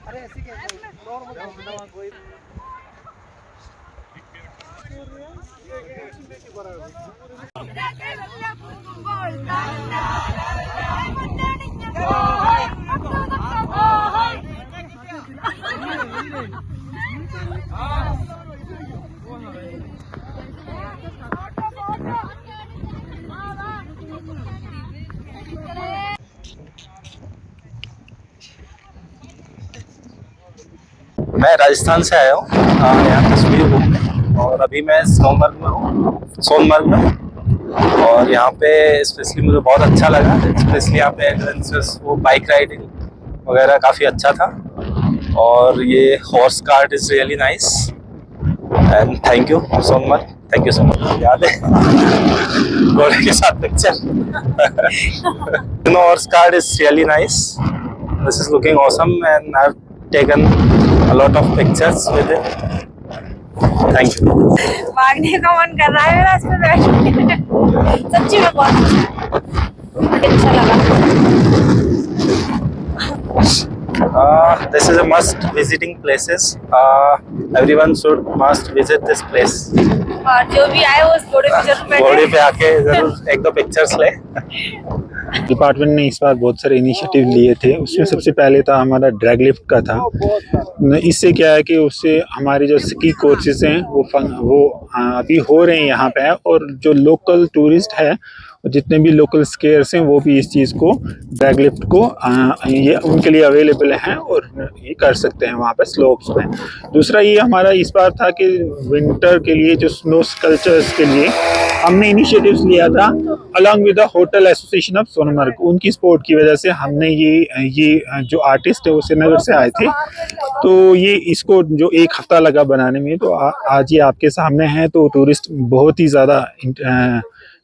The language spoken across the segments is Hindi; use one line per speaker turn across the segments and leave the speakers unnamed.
अरे ऐसी कैसे नॉर्मल कोई
मैं राजस्थान से आया हूँ यहाँ कश्मीर घूमने। और अभी मैं सोनमर्ग में हूँ। और यहाँ पे स्पेशली मुझे बहुत अच्छा लगा, स्पेशली यहाँ पे एडवेंचर्स वो बाइक राइडिंग वगैरह काफ़ी अच्छा था। और ये horse cart is really nice and thank you Sonamarg, thank you so much. याद है घोड़े के साथ picture horse cart is really nice, this is looking awesome and I have taken a lot of pictures with it. Thank you.
भागने का मन कर रहा है मेरा इस पे बैठ के। सच्ची में बहुत अच्छा लगा।
This is a must visiting places. Everyone should must visit this place.
और जो भी आए वो उस घोड़े पे जरूर बैठे।
घोड़े पे आके जरूर एक दो पिक्चर्स ले।
डिपार्टमेंट ने इस बार बहुत सारे इनिशिएटिव लिए थे। उसमें सबसे पहले था हमारा ड्रैग लिफ्ट का था। इससे क्या है कि उससे हमारे जो स्की कोर्सेज हैं वो अभी हो रहे हैं यहाँ पे, और जो लोकल टूरिस्ट है जितने भी लोकल स्केयर्स हैं वो भी इस चीज़ को ड्रैग लिफ्ट को ये उनके लिए अवेलेबल है और ये कर सकते हैं वहाँ पे स्लोप्स में। दूसरा ये हमारा इस बार था कि विंटर के लिए जो स्नो स्कल्पचर्स के लिए हमने इनिशिएटिव्स लिया था along with the hotel association of Sonamarg. उनकी सपोर्ट की वजह से हमने ये जो आर्टिस्ट है वो श्रीनगर से आए थे, तो ये इसको जो एक हफ्ता लगा बनाने में, तो आज ये आपके सामने है। तो टूरिस्ट बहुत ही ज़्यादा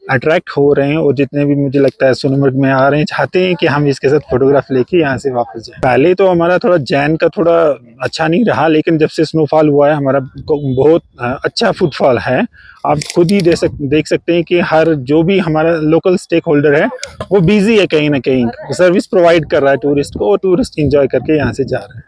अट्रैक्ट हो रहे हैं, और जितने भी मुझे लगता है सोनमर्ग में आ रहे हैं चाहते हैं कि हम इसके साथ फोटोग्राफ लेके यहाँ से वापस जाएं। पहले तो हमारा थोड़ा जैन का थोड़ा अच्छा नहीं रहा, लेकिन जब से स्नोफॉल हुआ है हमारा बहुत अच्छा फुटफॉल है। आप खुद ही देख सकते हैं कि हर जो भी हमारा लोकल स्टेक होल्डर है वो बिजी है, कहीं ना कहीं सर्विस प्रोवाइड कर रहा है टूरिस्ट को, और टूरिस्ट इंजॉय करके यहाँ से जा रहे हैं।